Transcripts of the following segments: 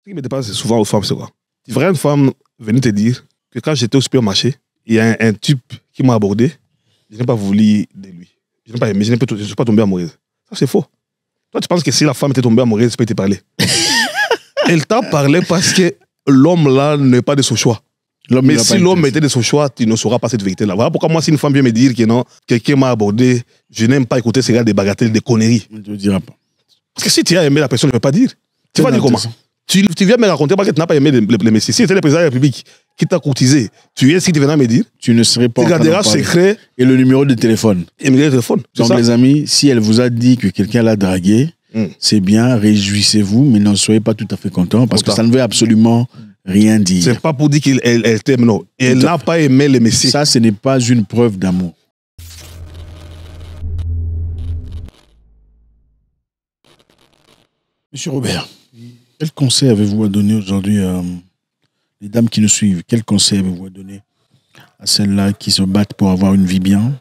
Ce qui me dépasse souvent aux femmes, c'est quoi? Tu verrais une femme venir te dire que quand j'étais au supermarché, il y a un type qui m'a abordé, je n'ai pas voulu de lui. Je n'ai pas aimé, je ne suis pas tombé amoureuse. Ça, c'est faux. Toi, tu penses que si la femme était tombée amoureuse, elle peut te parler. Elle t'a parlé parce que l'homme là n'est pas de son choix. Mais si l'homme était de son choix, tu ne sauras pas cette vérité-là. Voilà pourquoi moi, si une femme vient me dire que non, quelqu'un m'a abordé, je n'aime pas écouter ces gars des bagatelles, des conneries. Je ne te dirai pas. Parce que si tu as aimé la personne, je ne peux pas dire. Tu vas dire comment? Tu viens me raconter parce que tu n'as pas aimé le messieurs. Si c'était le président de la République qui t'a courtisé, tu es ce que tu viens me dire. Tu ne serais pas. Tu garderas secret. Et le numéro de téléphone. Et le numéro de téléphone. Donc, les amis, si elle vous a dit que quelqu'un l'a dragué, c'est bien, réjouissez-vous, mais n'en soyez pas tout à fait content parce que ça ne veut absolument rien dire. C'est pas pour dire qu'elle t'aime, non. Et elle n'a pas aimé le messieurs. Ça, ce n'est pas une preuve d'amour. Monsieur Robert, quel conseil avez-vous à donner aujourd'hui à les dames qui nous suivent? Quel conseil avez-vous à donner à celles-là qui se battent pour avoir une vie bien,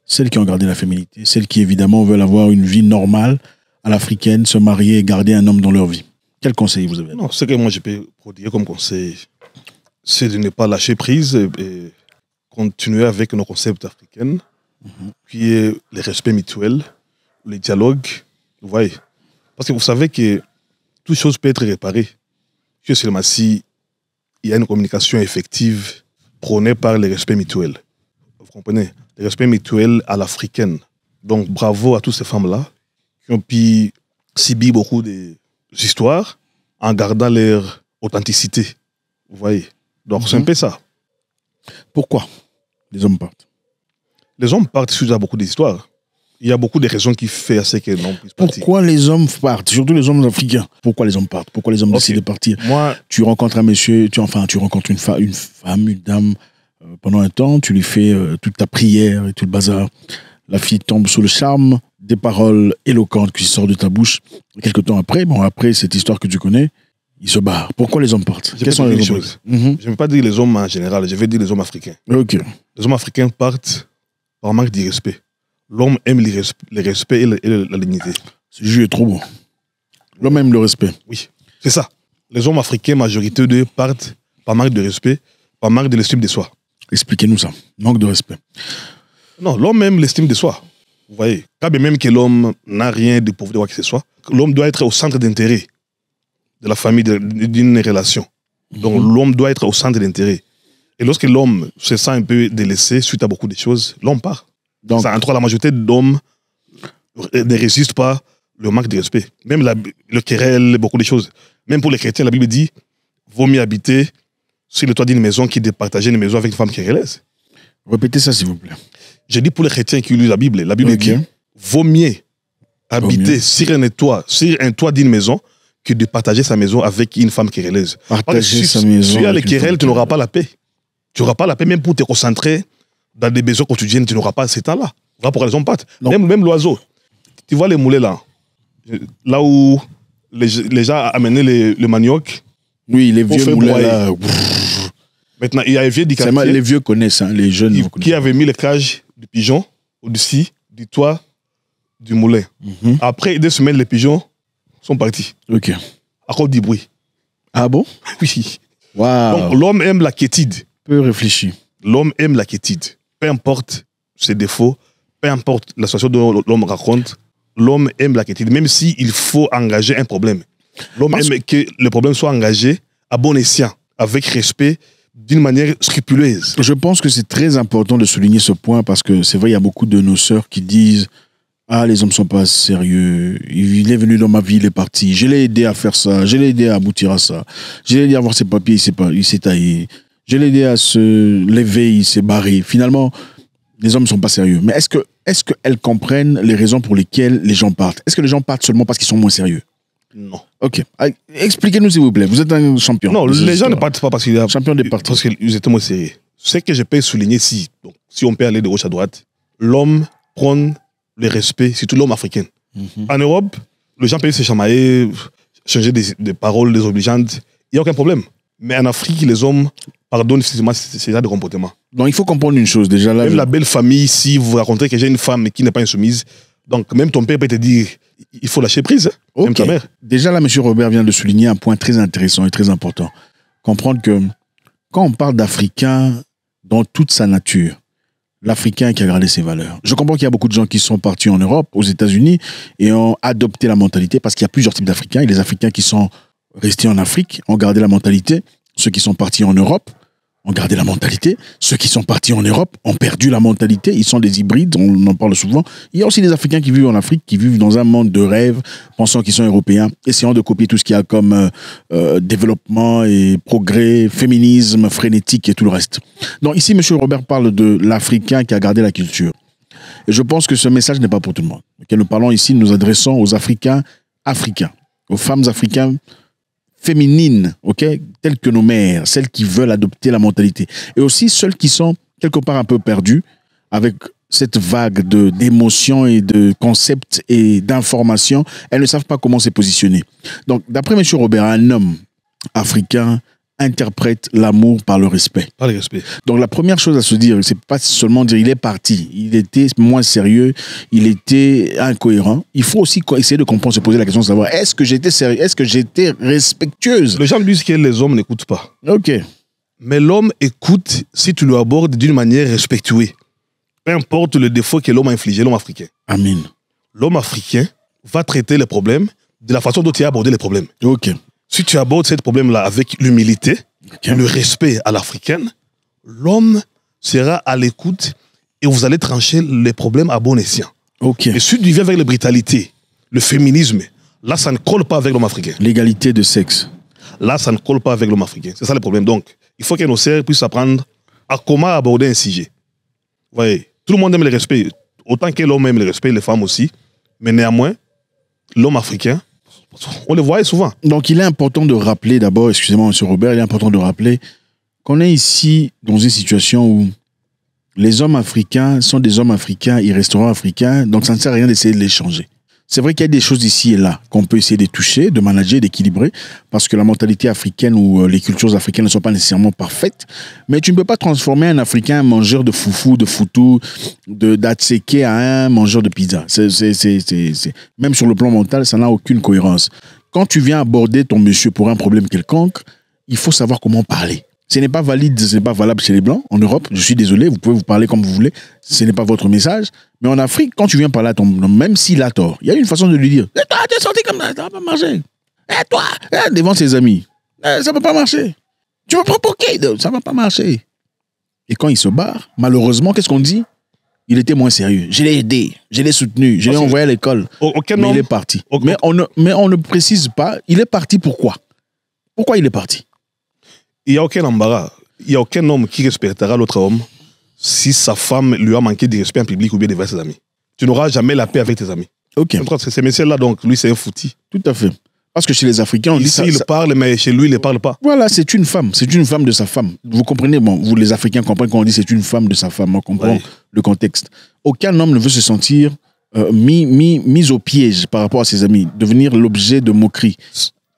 celles qui ont gardé la féminité, celles qui évidemment veulent avoir une vie normale à l'africaine, se marier et garder un homme dans leur vie? Quel conseil vous avez? Non, ce que moi je peux prodiguer comme conseil, c'est de ne pas lâcher prise et continuer avec nos concepts africains, qui est le respect mutuel, le dialogue, vous voyez. Parce que vous savez que toute chose peut être réparée que seulement si il y a une communication effective prônée par le respect mutuel. Vous comprenez? Le respect mutuel à l'africaine. Donc bravo à toutes ces femmes-là qui ont pu subir beaucoup d'histoires en gardant leur authenticité. Vous voyez? Donc c'est un peu ça. Pourquoi les hommes partent? Les hommes partent suite à beaucoup d'histoires. Il y a beaucoup de raisons qui font à ce que l'homme puisse partir. Pourquoi les hommes partent? Surtout les hommes africains. Pourquoi les hommes partent? Pourquoi les hommes décident de partir? Moi, tu rencontres un monsieur, tu rencontres une femme, une dame, pendant un temps, tu lui fais toute ta prière et tout le bazar. La fille tombe sous le charme des paroles éloquentes qui sortent de ta bouche. Quelque temps après, après cette histoire que tu connais, il se barre. Pourquoi les hommes partent? Quelles sont les choses? Je ne vais pas dire les hommes en général, je vais dire les hommes africains. Ok. Les hommes africains partent par manque de respect. L'homme aime le respect et la dignité. Ce jeu est trop bon. L'homme aime le respect. Oui, c'est ça. Les hommes africains, majorité d'eux, partent par manque de respect, par manque de l'estime de soi. Expliquez-nous ça. Manque de respect. Non, l'homme aime l'estime de soi. Vous voyez, quand bien même que l'homme n'a rien de pauvre de quoi que ce soit, l'homme doit être au centre d'intérêt de la famille, d'une relation. Donc l'homme doit être au centre d'intérêt. Et lorsque l'homme se sent un peu délaissé suite à beaucoup de choses, l'homme part. Donc, ça, entre la majorité d'hommes ne résistent pas le manque de respect. Même le querelle, beaucoup de choses. Même pour les chrétiens, la Bible dit vaut mieux habiter sur le toit d'une maison que de partager une maison avec une femme querelleuse. Répétez ça, s'il vous plaît. J'ai dit pour les chrétiens qui lisent la Bible dit vaut mieux habiter sur un toit d'une maison que de partager sa maison avec une femme querelleuse. Partager sa maison. Si tu as les querelles, tu n'auras pas la paix. Tu n'auras pas la paix, même pour te concentrer dans des besoins quotidiens, tu n'auras pas cet temps-là. Voilà pourquoi les hommes partent. Même l'oiseau. Tu vois les moulets là. Là où les gens amenaient le manioc. Oui, les vieux moulets là. Maintenant, il y a un vieux du quartier. Les vieux connaissent, hein, les jeunes. Qui avait mis les cages de pigeons au-dessus du toit du moulin. Après 2 semaines, les pigeons sont partis. Ok. À cause du bruit. Ah bon? Oui. Wow. Donc l'homme aime la quiétude. Peu réfléchi. L'homme aime la quiétude. Peu importe ses défauts, peu importe la situation dont l'homme raconte, l'homme aime la quiétude, même s'il faut engager un problème. L'homme aime que le problème soit engagé à bon escient, avec respect, d'une manière scrupuleuse. Je pense que c'est très important de souligner ce point parce que c'est vrai, il y a beaucoup de nos sœurs qui disent « Ah, les hommes ne sont pas sérieux, il est venu dans ma vie, il est parti, je l'ai aidé à faire ça, je l'ai aidé à aboutir à ça, je l'ai aidé à avoir ses papiers, il s'est taillé. » Je l'ai aidé à se lever, il s'est barré. Finalement, les hommes ne sont pas sérieux. Mais est-ce qu'elles comprennent les raisons pour lesquelles les gens partent? Est-ce que les gens partent seulement parce qu'ils sont moins sérieux? Non. Ok. Expliquez-nous, s'il vous plaît. Vous êtes un champion. Non, les gens ne partent pas parce qu'ils parce qu'ils étaient moins sérieux. Ce que je peux souligner, si on peut aller de gauche à droite, l'homme prend le respect, surtout l'homme africain. En Europe, les gens peuvent se chamailler, changer des paroles désobligeantes. Il n'y a aucun problème. Mais en Afrique, les hommes pardonnent effectivement ces genre de comportement. Donc il faut comprendre une chose déjà. Là, même la belle famille, si vous racontez que j'ai une femme qui n'est pas insoumise, Donc, même ton père peut te dire, il faut lâcher prise. Hein, même ta mère. Déjà, là, M. Robert vient de souligner un point très intéressant et très important. Comprendre que quand on parle d'Africain dans toute sa nature, l'Africain qui a gardé ses valeurs. Je comprends qu'il y a beaucoup de gens qui sont partis en Europe, aux États-Unis, et ont adopté la mentalité, parce qu'il y a plusieurs types d'Africains. Il y a les Africains qui sont restés en Afrique, ont gardé la mentalité. Ceux qui sont partis en Europe ont gardé la mentalité. Ceux qui sont partis en Europe ont perdu la mentalité. Ils sont des hybrides, on en parle souvent. Il y a aussi des Africains qui vivent en Afrique, qui vivent dans un monde de rêve, pensant qu'ils sont européens, essayant de copier tout ce qu'il y a comme développement et progrès, féminisme frénétique et tout le reste. Donc ici, M. Robert parle de l'Africain qui a gardé la culture. Et je pense que ce message n'est pas pour tout le monde. Okay, nous parlons ici, nous adressons aux Africains, aux femmes africaines féminines, okay, telles que nos mères, celles qui veulent adopter la mentalité. Et aussi celles qui sont quelque part un peu perdues avec cette vague d'émotions et de concepts et d'informations. Elles ne savent pas comment se positionner. Donc, d'après M. Robert, un homme africain interprète l'amour par le respect. Par le respect. Donc la première chose à se dire, c'est pas seulement dire il est parti, il était moins sérieux, il était incohérent. Il faut aussi essayer de comprendre, se poser la question de savoir est-ce que j'étais sérieux, est-ce que j'étais respectueuse. Les gens disent que les hommes n'écoutent pas. Ok. Mais l'homme écoute si tu le abordes d'une manière respectueuse. Peu importe le défaut que l'homme a infligé, l'homme africain. Amen. L'homme africain va traiter les problèmes de la façon dont il a abordé les problèmes. Ok. Si tu abordes ce problème-là avec l'humilité, le respect à l'africaine, l'homme sera à l'écoute et vous allez trancher les problèmes à bon escient. Ok. Et si tu viens avec la brutalité, le féminisme, là, ça ne colle pas avec l'homme africain. L'égalité de sexe. Là, ça ne colle pas avec l'homme africain. C'est ça le problème. Donc, il faut que nos sœurs puissent apprendre à comment aborder un sujet. Vous voyez, tout le monde aime le respect. Autant que l'homme aime le respect, les femmes aussi. Mais néanmoins, l'homme africain, on le voit souvent. Donc, il est important de rappeler d'abord, excusez-moi, M. Robert, il est important de rappeler qu'on est ici dans une situation où les hommes africains sont des hommes africains, ils resteront africains, donc ça ne sert à rien d'essayer de les changer. C'est vrai qu'il y a des choses ici et là qu'on peut essayer de toucher, de manager, d'équilibrer, parce que la mentalité africaine ou les cultures africaines ne sont pas nécessairement parfaites, mais tu ne peux pas transformer un Africain un mangeur de foufou, de foutou, d'atseke à un mangeur de pizza. Même sur le plan mental, ça n'a aucune cohérence. Quand tu viens aborder ton monsieur pour un problème quelconque, il faut savoir comment parler. Ce n'est pas valide, ce n'est pas valable chez les Blancs. En Europe, je suis désolé, vous pouvez vous parler comme vous voulez, ce n'est pas votre message. Mais en Afrique, quand tu viens parler à ton homme, même s'il a tort, il y a une façon de lui dire « Toi, tu es sorti comme ça, ça va pas marcher. Toi, devant ses amis, ça ne va pas marcher. Tu vas provoquer, ça ne va pas marcher. » Et quand il se barre, malheureusement, qu'est-ce qu'on dit? Il était moins sérieux. Je l'ai aidé, je l'ai soutenu, je l'ai envoyé à l'école. Mais il est parti. Mais on ne précise pas, il est parti pourquoi? Pourquoi il est parti? Il n'y a aucun embarras. Il n'y a aucun homme qui respectera l'autre homme si sa femme lui a manqué de respect en public ou bien devant ses amis. Tu n'auras jamais la paix avec tes amis. Ok. Ces messieurs-là, donc, lui, c'est un fouti. Tout à fait. Parce que chez les Africains, on dit ça. Ici, il parle, mais chez lui, il ne parle pas. Voilà, c'est une femme. C'est une femme de sa femme. Vous comprenez, bon, vous, les Africains, comprenez quand on dit c'est une femme de sa femme. On comprend le contexte. Aucun homme ne veut se sentir mis au piège par rapport à ses amis, devenir l'objet de moquerie.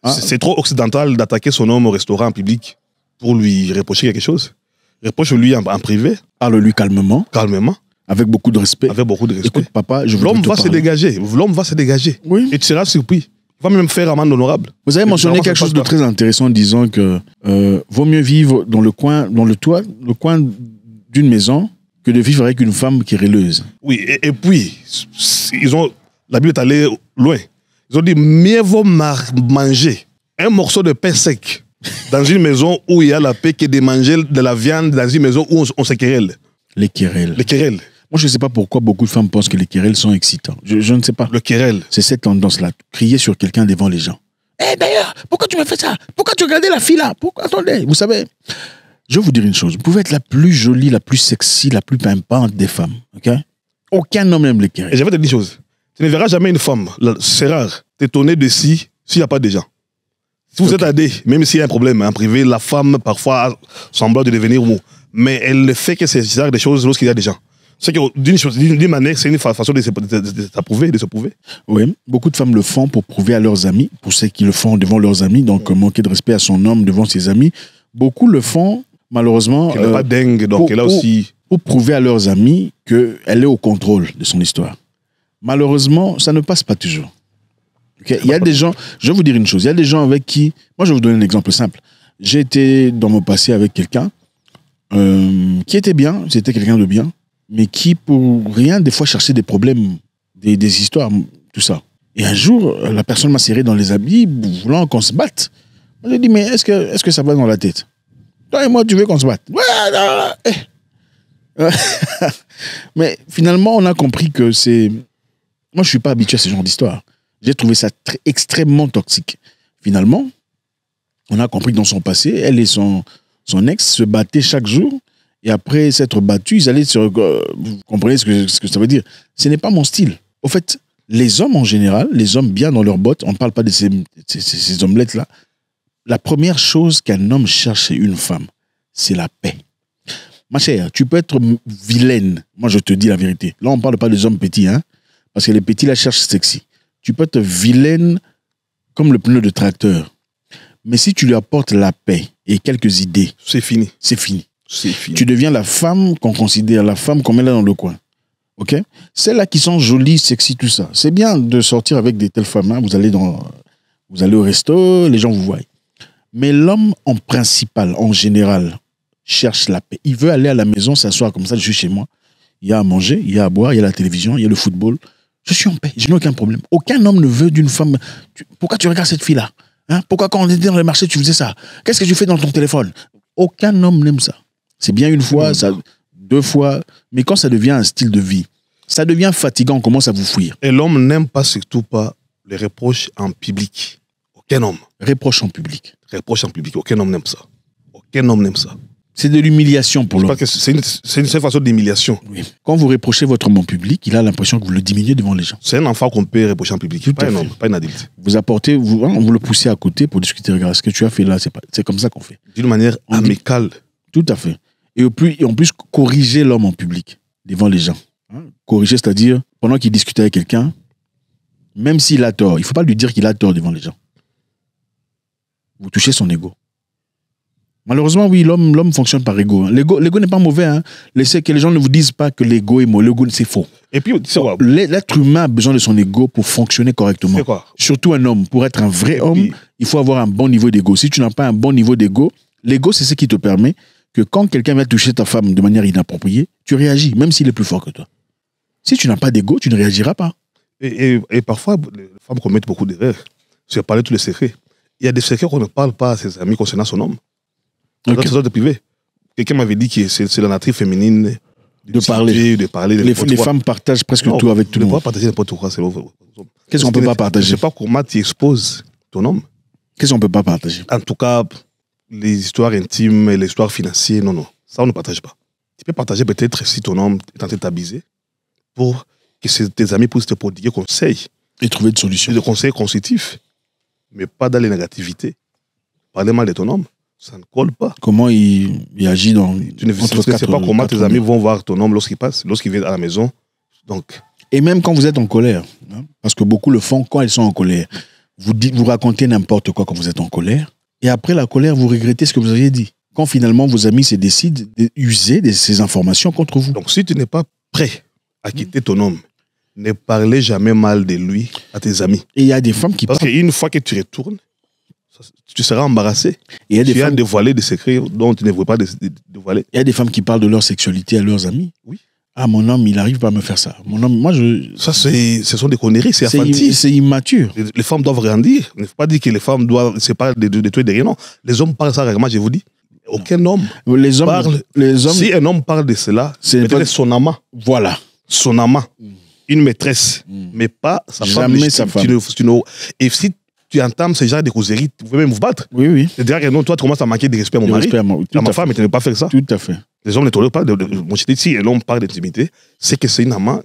C'est trop occidental d'attaquer son homme au restaurant en public pour lui reprocher quelque chose. Reproche-lui en privé. Parle-lui calmement. Calmement. Avec beaucoup de respect. Avec beaucoup de respect. Écoute, papa, je veux L'homme va se dégager. L'homme va se dégager. Oui. Et tu seras surpris. Il va même faire amende honorable. Vous avez mentionné quelque chose de très intéressant en disant que vaut mieux vivre dans le coin d'une maison que de vivre avec une femme qui est rêleuse. Oui, et puis, la Bible est allée loin. Ils ont dit, mieux vaut manger un morceau de pain sec dans une maison où il y a la paix que de manger de la viande dans une maison où on se querelle. Les querelles. Les querelles. Moi, je ne sais pas pourquoi beaucoup de femmes pensent que les querelles sont excitants. Je ne sais pas. Le querelle. C'est cette tendance-là. Crier sur quelqu'un devant les gens. Eh, d'ailleurs, pourquoi tu me fais ça? Pourquoi tu regardais la fille là? Attendez, vous savez, je vais vous dire une chose. Vous pouvez être la plus jolie, la plus sexy, la plus pimpante des femmes. Ok? Aucun homme n'aime les querelles. Et je vais te dire une chose. Tu ne verras jamais une femme, c'est rare, t'étonner de s'il n'y a pas de gens. Si vous êtes aidé, même s'il y a un problème en privé, la femme parfois semble de devenir mou. Mais elle ne fait que ces genre de choses lorsqu'il y a des gens. C'est que d'une manière, c'est une façon de s'approuver, de se prouver. Oui, beaucoup de femmes le font pour prouver à leurs amis, pour ceux qui le font devant leurs amis, donc manquer de respect à son homme devant ses amis. Beaucoup le font, malheureusement, elle n'est pas dingue, donc elle a aussi... pour prouver à leurs amis qu'elle est au contrôle de son histoire. Malheureusement, ça ne passe pas toujours. Okay? Il y a des gens, je vais vous dire une chose, il y a des gens avec qui, moi je vais vous donner un exemple simple. J'ai été dans mon passé avec quelqu'un qui était bien, c'était quelqu'un de bien, mais qui pour rien, des fois, cherchait des problèmes, des histoires, tout ça. Et un jour, la personne m'a serré dans les habits, voulant qu'on se batte. Moi, j'ai dit, mais est-ce que ça va dans la tête? Toi et moi, tu veux qu'on se batte? Ouais, mais finalement, on a compris que c'est... Moi, je ne suis pas habitué à ce genre d'histoire. J'ai trouvé ça extrêmement toxique. Finalement, on a compris que dans son passé, elle et son ex se battaient chaque jour. Et après s'être battus, ils allaient sur... vous comprenez ce que ça veut dire? Ce n'est pas mon style. Au fait, les hommes en général, les hommes bien dans leurs bottes, on ne parle pas de ces omelettes-là. La première chose qu'un homme cherche chez une femme, c'est la paix. Ma chère, tu peux être vilaine. Moi, je te dis la vérité. Là, on ne parle pas des hommes petits, hein, parce que les petits la cherchent sexy. Tu peux être vilaine comme le pneu de tracteur. Mais si tu lui apportes la paix et quelques idées, c'est fini. C'est fini. C'est fini. Tu deviens la femme qu'on considère, la femme qu'on met là dans le coin. Ok? Celles-là qui sont jolies, sexy, tout ça. C'est bien de sortir avec des telles femmes. Hein. Vous allez au resto, les gens vous voient. Mais l'homme en principal, en général, cherche la paix. Il veut aller à la maison, s'asseoir comme ça, je suis chez moi. Il y a à manger, il y a à boire, il y a la télévision, il y a le football. Je suis en paix, je n'ai aucun problème. Aucun homme ne veut d'une femme. Pourquoi tu regardes cette fille-là? Hein? Pourquoi quand on était dans le marché, tu faisais ça? Qu'est-ce que tu fais dans ton téléphone? Aucun homme n'aime ça. C'est bien une fois, ça, 2 fois, mais quand ça devient un style de vie, ça devient fatigant, on commence à vous fuir. Et l'homme n'aime pas, surtout pas, les reproches en public. Aucun homme. Reproche en public. Reproche en public, aucun homme n'aime ça. Aucun homme n'aime ça. C'est de l'humiliation pour l'homme. C'est une seule façon d'humiliation. Oui. Quand vous reprochez votre homme en public, il a l'impression que vous le diminuez devant les gens. C'est un enfant qu'on peut reprocher en public, pas un homme, pas un adulte. Vous apportez, vous le poussez à côté pour discuter. Regarde, ce que tu as fait là, c'est comme ça qu'on fait. D'une manière amicale. Tout à fait. Et en plus, corriger l'homme en public, devant les gens. Hein? Corriger, c'est-à-dire, pendant qu'il discute avec quelqu'un, même s'il a tort, il ne faut pas lui dire qu'il a tort devant les gens. Vous touchez son ego. Malheureusement, oui, l'homme fonctionne par ego. Hein. L'ego n'est pas mauvais. Hein. Laissez que les gens ne vous disent pas que l'ego est mauvais. L'ego, c'est faux. Et puis, l'être humain a besoin de son ego pour fonctionner correctement. Surtout un homme. Pour être un vrai homme, il faut avoir un bon niveau d'ego. Si tu n'as pas un bon niveau d'ego, l'ego, c'est ce qui te permet que quand quelqu'un va toucher ta femme de manière inappropriée, tu réagis, même s'il est plus fort que toi. Si tu n'as pas d'ego, tu ne réagiras pas. Et parfois, les femmes commettent beaucoup d'erreurs. Tu as parlé de tous les secrets. Il y a des secrets qu'on ne parle pas à ses amis concernant son homme. Dans le de privé. Quelqu'un m'avait dit que c'est la nature féminine de parler. Les femmes partagent presque tout avec tout le monde. Ne pas partager n'importe quoi. Qu'est-ce qu'on ne peut pas partager? Je ne sais pas comment tu exposes ton homme. Qu'est-ce qu'on ne peut pas partager? En tout cas, les histoires intimes et les histoires financières, non. Ça, on ne partage pas. Tu peux partager peut-être si ton homme est en train de t'abuser pour que tes amis puissent te prodiguer conseils. Et trouver des solutions. Des conseils constructifs. Mais pas dans les négativités. Parler mal de ton homme. Ça ne colle pas. Comment il agit dans... Tu ne sais pas comment tes amis vont voir ton homme lorsqu'il passe, lorsqu'il vient à la maison. Donc... Et même quand vous êtes en colère, hein, parce que beaucoup le font quand ils sont en colère. Vous racontez n'importe quoi quand vous êtes en colère, et après la colère, vous regrettez ce que vous aviez dit. Quand finalement vos amis se décident d'user de ces informations contre vous. Donc si tu n'es pas prêt à quitter ton homme, ne parlez jamais mal de lui à tes amis. Et il y a des femmes qui... Parce qu'une fois que tu retournes, tu seras embarrassé. Et tu as dévoilé des secrets dont tu ne veux pas dévoiler. Il y a des femmes qui parlent de leur sexualité à leurs amis. Oui. Ah, mon homme, il n'arrive pas à me faire ça. Mon homme, moi, Ça, ce sont des conneries, c'est infantile. C'est immature. Les femmes doivent grandir. Il ne faut pas dire que les femmes doivent... C'est pas de tout et de rien, non. Les hommes parlent ça rarement, je vous dis. Aucun homme parle... Si un homme parle de cela, c'est peut-être son amant. Voilà. Son amant. Une maîtresse. Mais pas sa femme. Jamais sa femme. Et si tu entames ce genre de causeries, vous pouvez même vous battre. Oui, oui. C'est-à-dire que non, toi, tu commences à manquer de respect à mon mari. À ma femme, tu ne peux pas faire ça. Tout à fait. Les hommes ne tolèrent pas. Moi, je te dis, si un homme parle d'intimité, c'est que c'est une amant.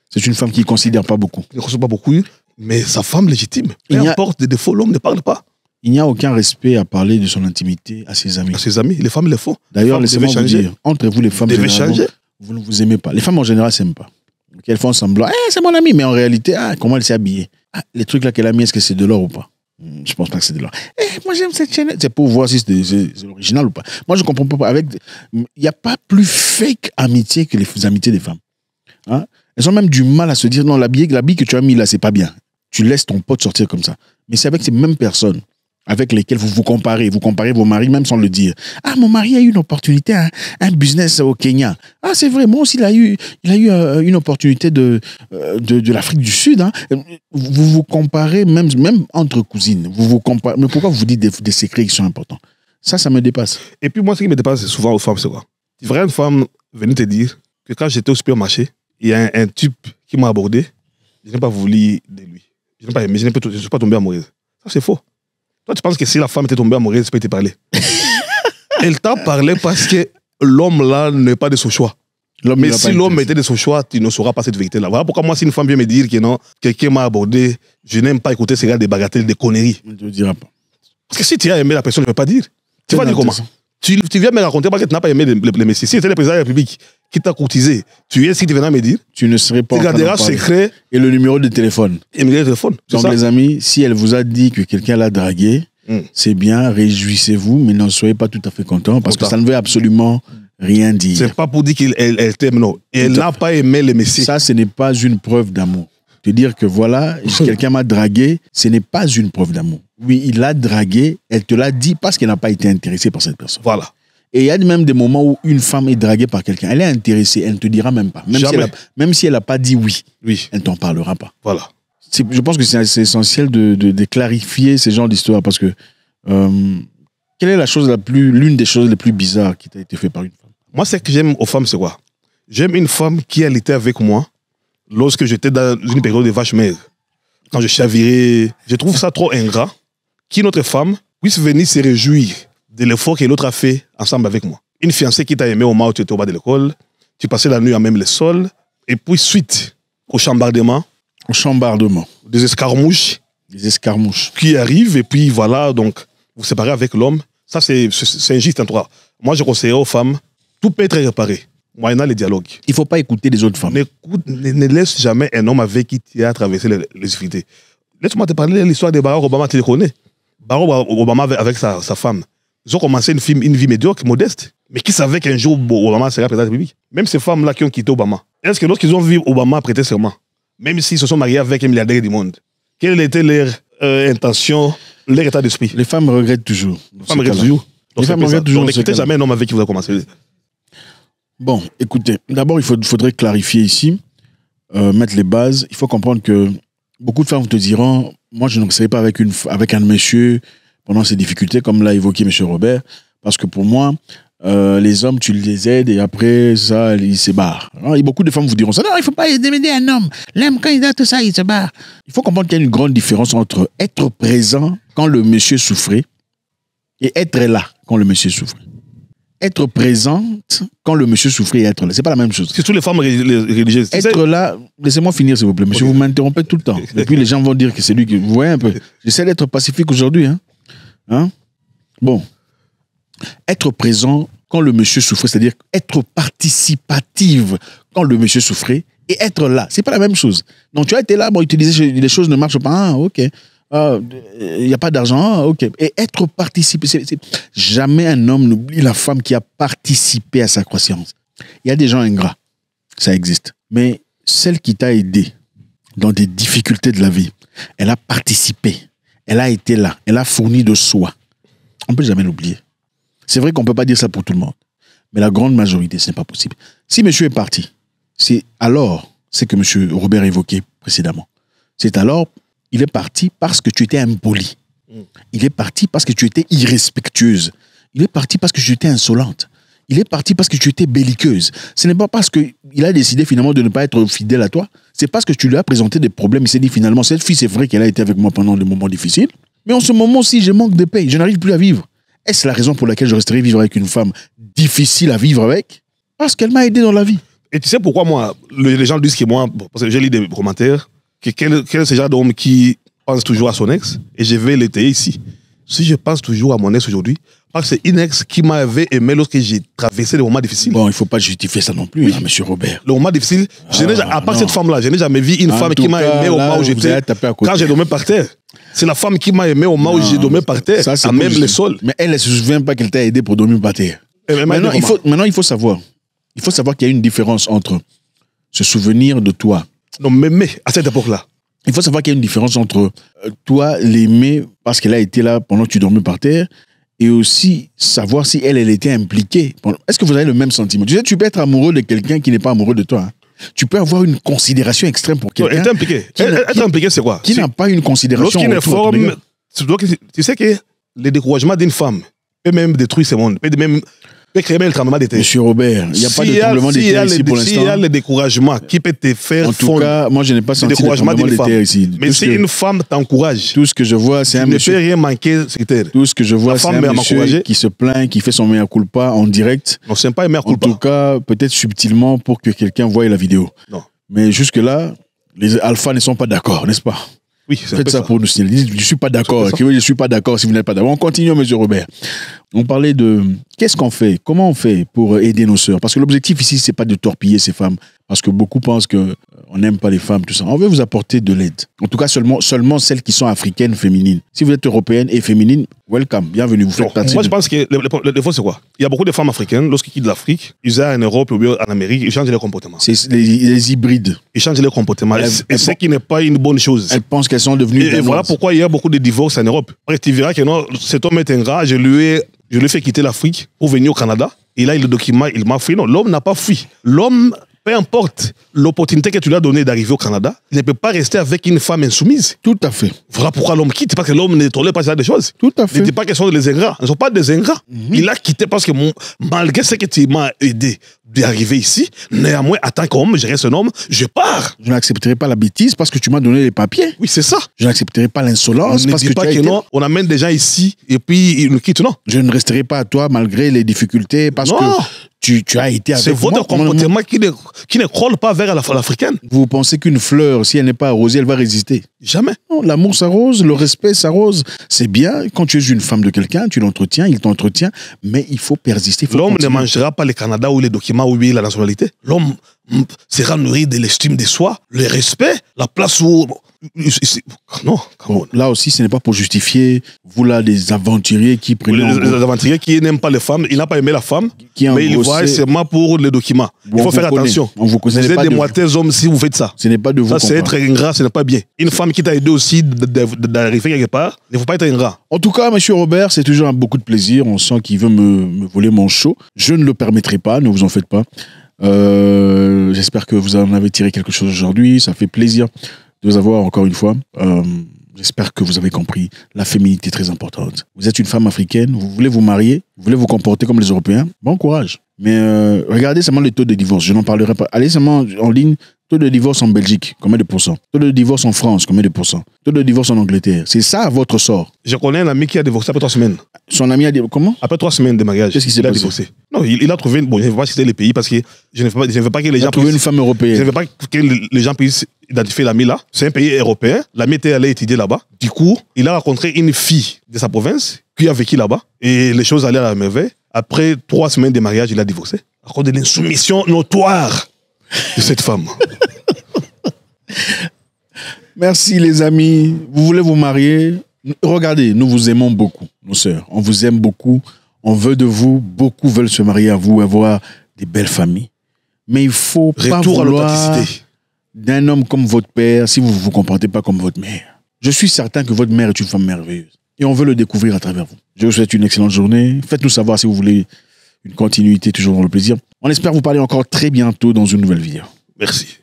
C'est une femme qui ne considère pas beaucoup. Il ne considère pas beaucoup, mais sa femme légitime. Peu importe des défauts, l'homme ne parle pas. Il n'y a aucun respect à parler de son intimité à ses amis. À ses amis, les femmes le font. D'ailleurs, laissez-moi vous dire, entre vous les femmes, changer. Vous ne vous aimez pas. Les femmes en général ne s'aiment pas. Elles font semblant, c'est mon ami, mais en réalité, comment elle s'est habillée. Les trucs là qu'elle a mis, est-ce que c'est de l'or ou pas? Je pense pas que c'est de l'or. Moi j'aime cette chaîne. C'est pour voir si c'est original ou pas. Moi je comprends pas. Il n'y a pas plus fake amitié que les amitiés des femmes. Hein? Elles ont même du mal à se dire, non, l'habit que tu as mis là, c'est pas bien. Tu laisses ton pote sortir comme ça. Mais c'est avec ces mêmes personnes avec lesquelles vous comparez vos maris, même sans le dire. Ah, mon mari a eu une opportunité, un business au Kenya. Ah, c'est vrai, moi aussi, il a eu une opportunité de l'Afrique du Sud. Hein. Vous vous comparez, même entre cousines. Vous vous comparez. Mais pourquoi vous dites des secrets qui sont importants? Ça me dépasse. Et puis moi, ce qui me dépasse, c'est souvent aux femmes, c'est quoi? Il faudrait une femme venir te dire que quand j'étais au supermarché, il y a un type qui m'a abordé, je n'ai pas voulu de lui. Je n'ai pas aimé, je ne suis pas tombé amoureuse. Ça, c'est faux. Toi, tu penses que si la femme était tombée amoureuse, elle peut te parler. Elle t'a parlé parce que l'homme là n'est pas de son choix. Mais si l'homme était de son choix, tu ne sauras pas cette vérité-là. Voilà pourquoi moi, si une femme vient me dire que non, quelqu'un m'a abordé, je n'aime pas écouter ces gars des bagatelles, des conneries. Je ne te dirai pas. Parce que si tu as aimé la personne, je ne peux pas dire. Tu vas dire comment? Tu viens me raconter parce que tu n'as pas aimé les messieurs. Si c'était le président de la République qui t'a courtisé, tu es ce que tu viens me dire. Tu ne serais pas. Tu garderas secret. Et le numéro de téléphone. Et le numéro de téléphone. Donc, ça? les amis, si elle vous a dit que quelqu'un l'a dragué, c'est bien, réjouissez-vous, mais n'en soyez pas tout à fait content parce que ça ne veut absolument rien dire. C'est pas pour dire qu'elle t'aime, non. Elle n'a pas aimé les messieurs. Ça, ce n'est pas une preuve d'amour. Te dire que voilà, quelqu'un m'a dragué, ce n'est pas une preuve d'amour. Oui, il l'a dragué, elle te l'a dit parce qu'elle n'a pas été intéressée par cette personne. Voilà. Et il y a même des moments où une femme est draguée par quelqu'un. Elle est intéressée, elle ne te dira même pas. Même si elle n'a pas dit oui, elle ne t'en parlera pas. Voilà. Je pense que c'est essentiel de clarifier ces genres d'histoires parce que quelle est l'une des choses les plus bizarres qui t'a été faite par une femme? Moi, ce que j'aime aux femmes, c'est quoi? J'aime une femme qui a été avec moi lorsque j'étais dans une période de vache maigre. Quand je chavirais, je trouve ça trop ingrat qu'une autre femme puisse venir se réjouir de l'effort que l'autre a fait ensemble avec moi. Une fiancée qui t'a aimé au moment où tu étais au bas de l'école, tu passais la nuit à même le sol, et puis suite au chambardement. Au chambardement. Des escarmouches. Des escarmouches. Qui arrivent, et puis voilà, donc, vous séparez avec l'homme. Ça, c'est injuste en toi. Moi, je conseillerais aux femmes, tout peut être réparé, moyennant les dialogues. Il ne faut pas écouter les autres femmes. Ne laisse jamais un homme avec qui tu as traversé les difficultés. Laisse-moi te parler de l'histoire de Barack Obama, tu le connais. Barack Obama avec sa femme. Ils ont commencé une vie médiocre, modeste, mais qui savaient qu'un jour, Obama serait président de la République. Même ces femmes-là qui ont quitté Obama. Est-ce que lorsqu'ils ont vu Obama prêter serment, même s'ils se sont mariés avec un milliardaire du monde, quelle était leur intention, leur état d'esprit? Les femmes regrettent toujours. Les femmes regrettent toujours. Donc n'écoutez jamais un homme avec qui vous avez commencé. Bon, écoutez, d'abord, il faudrait clarifier ici, mettre les bases. Il faut comprendre que beaucoup de femmes te diront, moi, je ne serai pas avec un monsieur pendant ces difficultés, comme l'a évoqué M. Robert, parce que pour moi, les hommes, tu les aides et après ça, ils se barrent. Alors, beaucoup de femmes vous diront ça. Non, il ne faut pas aider un homme. L'homme, quand il a tout ça, il se barre. Il faut comprendre qu'il y a une grande différence entre être présent quand le monsieur souffrait et être là quand le monsieur souffrait. Être présente quand le monsieur souffrait et être là, c'est pas la même chose. C'est toutes les femmes religieuses. Être là, laissez-moi finir s'il vous plaît, monsieur, vous m'interrompez tout le temps. Et puis les gens vont dire que c'est lui qui... Vous voyez un peu, j'essaie d'être pacifique aujourd'hui. Hein? Bon. Être présent quand le monsieur souffrait, c'est-à-dire être participative quand le monsieur souffrait et être là, c'est pas la même chose. Donc tu as été là, bon, il te disait les choses ne marchent pas, ok. Il n'y a pas d'argent, ok. Et être participé, jamais un homme n'oublie la femme qui a participé à sa croissance. Il y a des gens ingrats, ça existe. Mais celle qui t'a aidé dans des difficultés de la vie, elle a participé, elle a été là, elle a fourni de soi. On ne peut jamais l'oublier. C'est vrai qu'on ne peut pas dire ça pour tout le monde. Mais la grande majorité, ce n'est pas possible. Si monsieur est parti, c'est que monsieur Robert évoquait précédemment. C'est alors, il est parti parce que tu étais impoli. Il est parti parce que tu étais irrespectueuse. Il est parti parce que tu étais insolente. Il est parti parce que tu étais belliqueuse. Ce n'est pas parce qu'il a décidé finalement de ne pas être fidèle à toi. C'est parce que tu lui as présenté des problèmes. Il s'est dit finalement, cette fille, c'est vrai qu'elle a été avec moi pendant des moments difficiles. Mais en ce moment-ci, je manque de paix. Je n'arrive plus à vivre. Est-ce la raison pour laquelle je resterai vivre avec une femme difficile à vivre avec? Parce qu'elle m'a aidé dans la vie. Et tu sais pourquoi moi, les gens disent que moi, parce que j'ai lu des commentaires, que quel est ce genre d'homme qui pense toujours à son ex, et je vais l'étayer ici. Si je pense toujours à mon ex aujourd'hui, parce que c'est une ex qui m'avait aimé lorsque j'ai traversé des moments difficiles. Bon, il ne faut pas justifier ça non plus, oui. Monsieur Robert. Le moment difficile, à part cette femme-là, je n'ai jamais vu une femme qui m'a aimé au moment où j'étais, quand j'ai dormi par terre. C'est la femme qui m'a aimé au moment où j'ai dormi par terre, à même le sol. Mais elle ne se souvient pas qu'elle t'a aidé pour dormir par terre. Maintenant, il faut savoir qu'il y a une différence entre se souvenir de toi. Non, mais à cette époque-là. Il faut savoir qu'il y a une différence entre toi, l'aimer parce qu'elle a été là pendant que tu dormais par terre, et aussi savoir si elle était impliquée. Est-ce que vous avez le même sentiment? Tu sais, tu peux être amoureux de quelqu'un qui n'est pas amoureux de toi. Hein. Tu peux avoir une considération extrême pour quelqu'un. Être impliqué. Être impliqué, c'est quoi? Qui n'a pas une considération. Lorsqu'il est fort, tu sais que le découragement d'une femme peut même détruire ce monde, peut même créer le tremblement de terre. Monsieur Robert, il n'y a pas de tremblement de terre ici pour l'instant. S'il y a le découragement qui peut te faire fondre. En tout cas, moi, je n'ai pas senti le tremblement de terre ici. Mais si une femme t'encourage, tout ce que je vois, c'est un monsieur. Ne peut rien manquer sur terre. Tout ce que je vois, c'est un monsieur qui se plaint, qui fait son mea culpa en direct. Non, c'est pas un mea culpa. En tout cas, peut-être subtilement pour que quelqu'un voie la vidéo. Non. Mais jusque-là, les alphas ne sont pas d'accord, n'est-ce pas? Oui, c'est faites ça pour nous signaler. Je ne suis pas d'accord. Je ne suis pas d'accord si vous n'êtes pas d'accord. On continue, monsieur Robert. On parlait de qu'est-ce qu'on fait, comment on fait pour aider nos sœurs. Parce que l'objectif ici, c'est pas de torpiller ces femmes. Parce que beaucoup pensent qu'on n'aime pas les femmes, tout ça. On veut vous apporter de l'aide. En tout cas, seulement celles qui sont africaines, féminines. Si vous êtes européenne et féminine, welcome, bienvenue. Vous faites partie. Moi, je pense que le défaut, c'est quoi? Il y a beaucoup de femmes africaines, lorsqu'ils quittent l'Afrique, ils aillent en Europe ou en Amérique, ils changent leur comportement. C'est les hybrides. Ils changent leur comportement. Et ce qui n'est pas une bonne chose. Elles pensent qu'elles sont devenues. Et voilà pourquoi il y a beaucoup de divorces en Europe. Après, tu verras que non, cet homme est ingrat, je lui ai fait quitter l'Afrique pour venir au Canada. Et là, le document, il m'a fui. Non, l'homme n'a pas fui. L'homme, peu importe l'opportunité que tu lui as donnée d'arriver au Canada, il ne peut pas rester avec une femme insoumise. Tout à fait. Voilà pourquoi l'homme quitte, parce que l'homme ne tolère pas ça des choses. Tout à fait. Ne dis pas qu'elles sont des ingrats. Elles ne sont pas des ingrats. Il a quitté parce que malgré ce que tu m'as aidé d'arriver ici, néanmoins, en tant qu'homme, je reste un homme, je pars. Je n'accepterai pas la bêtise parce que tu m'as donné les papiers. Oui, c'est ça. Je n'accepterai pas l'insolence parce que tu as été... non, on amène des gens ici et puis ils nous quittent, non. Je ne resterai pas à toi malgré les difficultés parce que tu as été avec moi. C'est votre comportement qui ne colle pas vers l'africaine. Vous pensez qu'une fleur, si elle n'est pas arrosée, elle va résister? Jamais. Non, l'amour s'arrose, le respect s'arrose. C'est bien, quand tu es une femme de quelqu'un, tu l'entretiens, il t'entretient, mais il faut persister. L'homme ne mangera pas le Canada ou les documents ou la nationalité. L'homme sera nourri de l'estime de soi, le respect, la place où... Non. Bon, là aussi, ce n'est pas pour justifier, vous là, des aventuriers qui prennent... Les aventuriers qui n'aiment pas les femmes, il n'a pas aimé la femme, mais il voit seulement pour les documents. Il faut faire attention. Vous êtes des moitiés hommes si vous faites ça. Ce n'est pas de vous. Ça, c'est être ingrat, ce n'est pas bien. Une femme qui t'a aidé aussi d'arriver quelque part, il ne faut pas être ingrat. En tout cas, monsieur Robert, c'est toujours un beaucoup de plaisir. On sent qu'il veut me voler mon show. Je ne le permettrai pas, ne vous en faites pas. J'espère que vous en avez tiré quelque chose aujourd'hui. Ça fait plaisir de vous avoir encore une fois. J'espère que vous avez compris. La féminité est très importante. Vous êtes une femme africaine, vous voulez vous marier, vous voulez vous comporter comme les Européens. Bon courage. Mais regardez seulement les taux de divorce. Je n'en parlerai pas. Allez seulement en ligne. Taux de divorce en Belgique, combien de pourcents? Taux de divorce en France, combien de pourcents? Taux de divorce en Angleterre. C'est ça votre sort. Je connais un ami qui a divorcé après 3 semaines. Son ami a divorcé comment? Après 3 semaines de mariage. Qu'est-ce qui s'est passé? Divorcé. Non, il a trouvé... Bon, je ne vais pas citer les pays parce que je ne veux pas que les gens... Il a trouvé une femme européenne. Je ne veux pas que les gens puissent identifier l'ami là. C'est un pays européen. L'ami était allé étudier là-bas. Du coup, il a rencontré une fille de sa province qui a vécu là-bas. Et les choses allaient à la merveille. Après 3 semaines de mariage, il a divorcé. À cause de l'insoumission notoire de cette femme. Merci les amis. Vous voulez vous marier? Regardez, nous vous aimons beaucoup, nos sœurs. On vous aime beaucoup. On veut de vous. Beaucoup veulent se marier à vous, avoir des belles familles. Mais il faut pas vouloir d'un homme comme votre père si vous ne vous comportez pas comme votre mère. Je suis certain que votre mère est une femme merveilleuse. Et on veut le découvrir à travers vous. Je vous souhaite une excellente journée. Faites-nous savoir si vous voulez une continuité toujours dans le plaisir. On espère vous parler encore très bientôt dans une nouvelle vidéo. Merci.